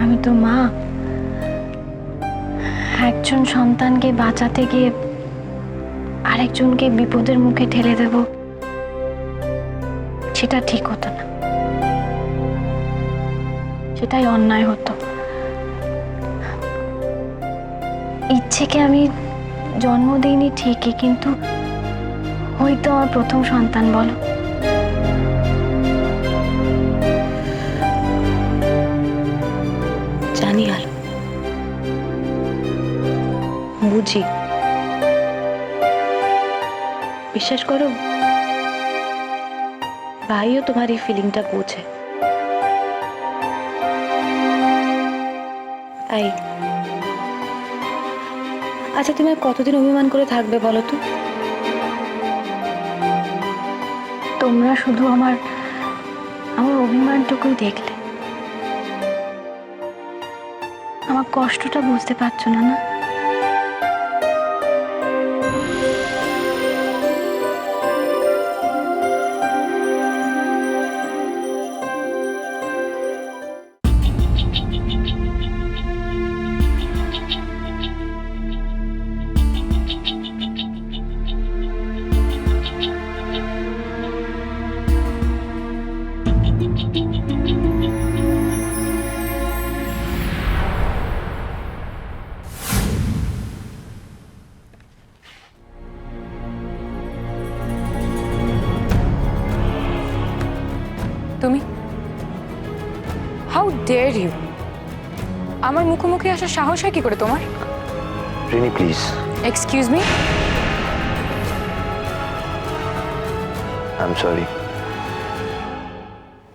আমি তো মা, একজন সন্তানকে বাঁচাতে গিয়ে আরেকজনকে বিপদের মুখে ঠেলে দেব, সেটা ঠিক হতো না, সেটাই অন্যায় হতো। ইচ্ছেকে আমি জন্ম দিইনি ঠিকই, কিন্তু হয়তো আমার প্রথম সন্তান, বলো। জানি আলো, বুঝি, বিশ্বাস করো ভাইও তোমার এই ফিলিংটা বোঝে। আই আচ্ছা, তুমি আর কতদিন অভিমান করে থাকবে বলো তো? তোমরা শুধু আমার আমার অভিমানটুকুই দেখলে, আমার কষ্টটা বুঝতে পারছো না, না? তুমি, হাউ ডেয়ার ইউ, আমার মুখোমুখি আসার সাহস হয় কি করে তোমার? Rini please. Excuse me. I am sorry.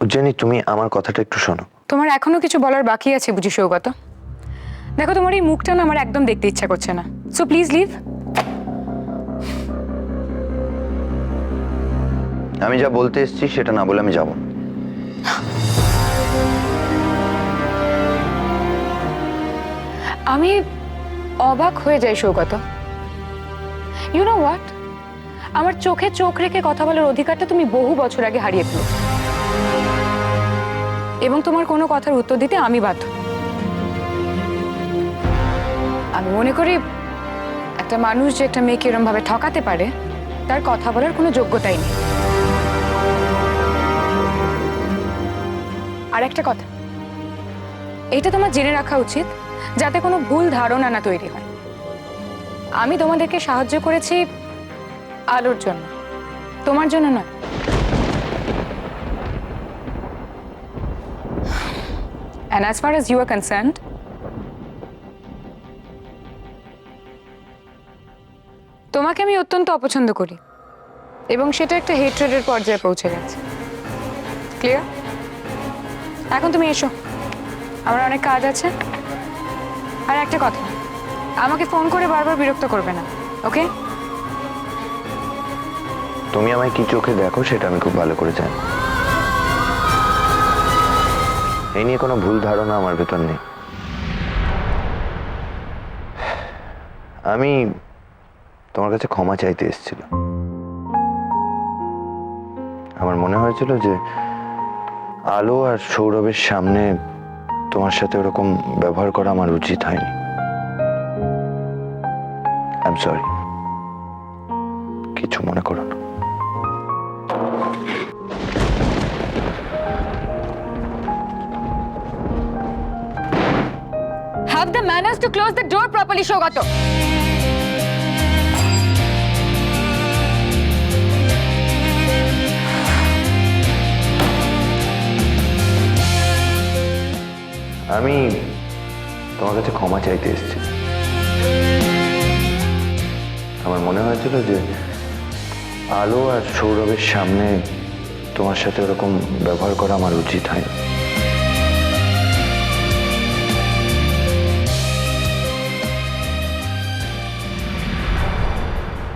Ujjayini, তুমি আমার কথাটা একটু শোনো। তোমার এখনো কিছু বলার বাকি আছে বুঝি সৌগত? দেখো, তোমার এই মুখটা না আমার একদম দেখতে ইচ্ছা করছে না, সো প্লিজ লিভ। আমি যা বলতে এসেছি সেটা না বলে আমি যাব না। আমি অবাক হয়ে যাই সৌগত। ইউ নো হোয়াট, আমার চোখে চোখ রেখে কথা বলার অধিকারটা তুমি বহু বছর আগে হারিয়ে ফেলেছো, এবং তোমার কোনো কথার উত্তর দিতে আমি বাধ্য। আমি মনে করি একটা মানুষ যে একটা মেয়েকে এরম ভাবে ঠকাতে পারে, তার কথা বলার কোনো যোগ্যতাই নেই। আর একটা কথা, এটা তোমার জেনে রাখা উচিত যাতে কোনো ভুল ধারণা না তৈরি হয়। আমি তোমাদেরকে সাহায্য করেছি আলোর জন্য, তোমার জন্য নয়। And as far as you are concerned, তোমাকে আমি অত্যন্ত অপছন্দ করি, এবং সেটা একটা হেট্রেডের পর্যায়ে পৌঁছে গেছে। ক্লিয়ার? এখন তুমি এসো, আমার অনেক কাজ আছে। আর একটা কথা, আমাকে ফোন করে বারবার বিরক্ত করবে না, ওকে? তুমি আমায় কি চোখে দেখো সেটা আমি খুব ভালো করে জানি। এই নিয়ে কোনো ভুল ধারণা আমার ভেতর নেই। আমি তোমার কাছে ক্ষমা চাইতে এসেছিলাম। আমার মনে হয়েছিল যে আলো আর সৌরভের সামনে তোমার সাথে ওরকম ব্যবহার করা আমার উচিত হয়নি। আই এম সরি, কিছু মনে করো না। Have the manners to close the door properly, Shogato. আমি তোমার কাছে ক্ষমা চাইতে এসেছি। আমার মনে হয়েছিল যে আলো আর সৌরভের সামনে তোমার সাথে ওরকম ব্যবহার করা আমার উচিত হয়নি।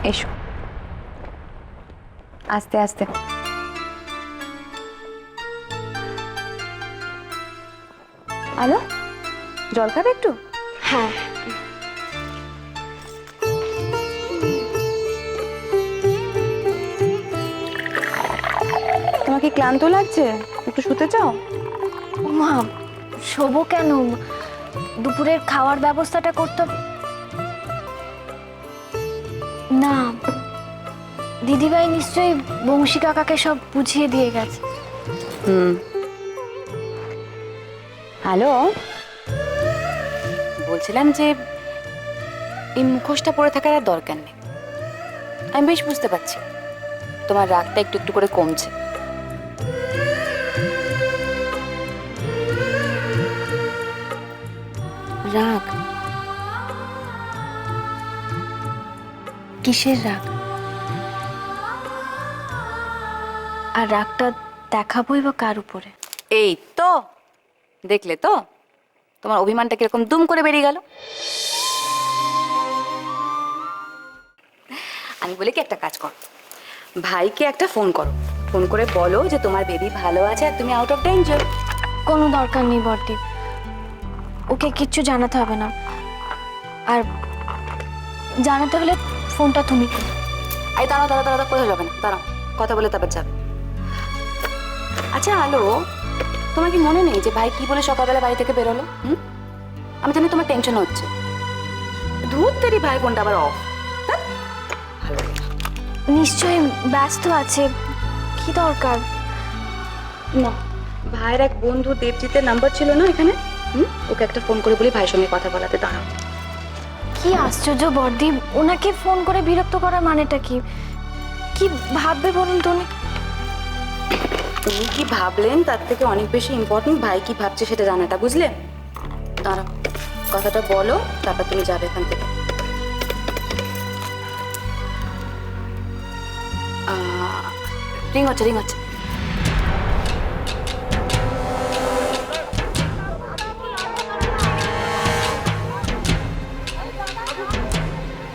এসো, আস্তে আস্তে। আলো, জল খাবে একটু? হ্যাঁ। তোমাকে ক্লান্ত লাগছে? একটু শুতে চাও? মা, শোবো কেন? দুপুরের খাওয়ার ব্যবস্থাটা করতে হবে। না, দিদিভাই নিশ্চয়ই বংশী কাকাকে সব বুঝিয়ে দিয়ে গেছে। হ্যালো, বলছিলাম যে এই মুখোশটা পরে থাকার আর দরকার নেই। আমি বেশ বুঝতে পারছি তোমার রাগটা একটু একটু করে কমছে। রাগ? কিসের রাগ? আর রাগটা দেখাবোই বা কার উপরে? এই তো দেখলে তো তোমার অভিমানটা কিরকম দুম করে বেরিয়ে গেল। আমি বলি কি, একটা কাজ করো, ভাইকে একটা ফোন করো, ফোন করে বলো যে তোমার বেবি ভালো আছে আর তুমি আউট অফ ডেঞ্জার। কোনো দরকার নেই বর্দি, ওকে কিচ্ছু জানাতে হবে না। আর জানাতে হলে ফোনটা তুমি করো। এই দাঁড়াও দাঁড়াও দাঁড়াও, কোথাও যাবে না, দাঁড়াও, কথা বলে তারপর যাবে। আচ্ছা হ্যালো, তোমার কি মনে নেই যে ভাই কি বলে সকালবেলা বাড়ি থেকে বেরোলো? আমি জানি তোমার টেনশন হচ্ছে। ধূর তেরি, ভাই ফোনটা আবার অফ। নিশ্চয়ই ব্যস্ত আছে, কি দরকার? না, ভাইয়ের এক বন্ধু দেবজিতের নাম্বার ছিল না এখানে, ওকে একটা ফোন করে বলি ভাইয়ের সঙ্গে কথা বলাতে। দাঁড়াও। কি আশ্চর্য বর্দি, ওনাকে ফোন করে বিরক্ত করার মানেটা কি? কি ভাববে বলুন তো উনি? উনি কি ভাবলেন তার থেকে অনেক বেশি ইম্পর্টেন্ট ভাই কি ভাবছে সেটা জানাটা, বুঝলে? দাঁড়াও, কথাটা বলো, তারপর তুমি যাবে এখান থেকে। রিং হচ্ছে, রিং হচ্ছে।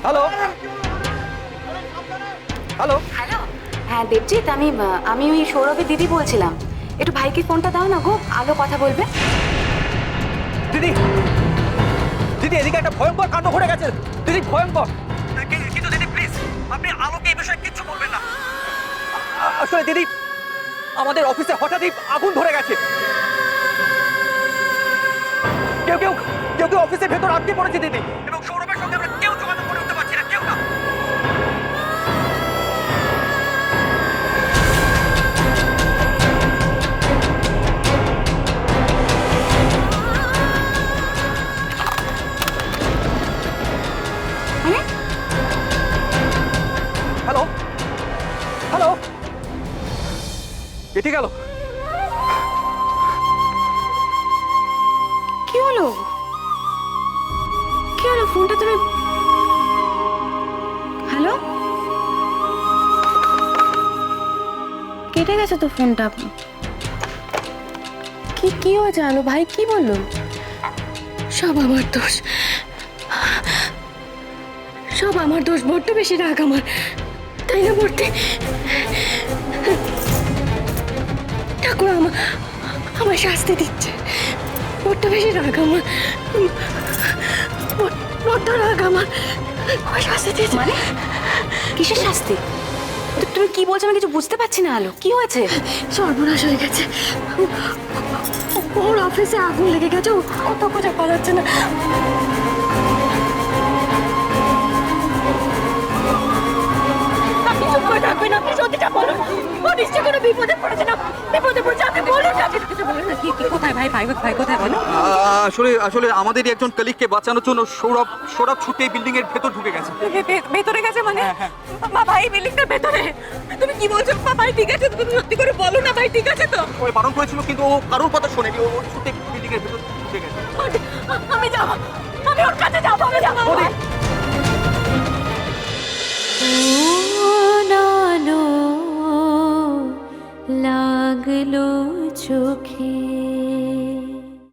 হ্যালো হ্যালো হ্যালো, হ্যাঁ দেবজিৎ, আমি ওই সৌরভের দিদি বলছিলাম। একটু ভাইকে ফোনটা দাও না গো, আলো কথা বলবে। দিদি দিদি, এদিকে একটা ভয়ঙ্কর কাণ্ড ঘটে গেছে দিদি, ভয়ঙ্কর। কিন্তু দিদি প্লিজ, আপনি আলোকে এই বিষয়ে কিচ্ছু বলবেন না। আসলে দিদি, আমাদের অফিসে হঠাৎই আগুন ধরে গেছে। কেউ কেউ কেউ কেউ অফিসের ভেতর আটকে পড়েছে দিদি, এবং সৌরভের সঙ্গে আমরা কেউ যোগাযোগ করে উঠতে পারছি না, কেউ না। হ্যালো হ্যালো, কেটে গেল। কি হলো? কি হলো? ফোনটা তুমি, হ্যালো, কেটে গেছে তো ফোনটা। কি কি হয়েছে আলো? ভাই কি বললো? সব আমার দোষ, সব আমার দোষ, বড্ড বেশি রাগ আমার, তাই না বর্দি? ঠাকুর আমার শাস্তি দিচ্ছে, বড্ড বেশি রাগ আমার, বড্ড রাগ আমার শাস্তি দিচ্ছে। মানে কিসের শাস্তি? তুমি কি বলছো? আমি কিছু বুঝতে পারছি না আলো, কি হয়েছে? সর্বনাশ হয়ে গেছে, ওর অফিসে আগুন লেগে গেছে, ও তো খোঁজা পাওয়া যাচ্ছে না। আপনি চুপ করে থাকবেন, আপনি সত্যিটা বলুন। ও নিশ্চয় কোনো বিপদে পড়েছে, না বিপদে পড়েছে, আপনি বলুন, আপনি কিছু বলুন না। কি কোথায় ভাই? ভাই কোথায় বলো? আসলে আসলে আমাদেরই একজন কলিগকে বাঁচানোর জন্য সৌরভ ছুটে বিল্ডিং এর ভেতর ঢুকে গেছে। ভেতরে গেছে মানে? মা ভাই বিল্ডিংটার ভেতরে? তুমি কি বলছো? ভাই ঠিক আছে তো? তুমি সত্যি করে বলো না, ভাই ঠিক আছে তো? ওই বারণ করেছিল কিন্তু ও কারোর কথা শোনেনি, ও ছুটে বিল্ডিং এর ভেতর ঢুকে গেছে। আমি যাবো, আমি ওর কাছে যাবো, আমি যাবো। লাগলো চোখে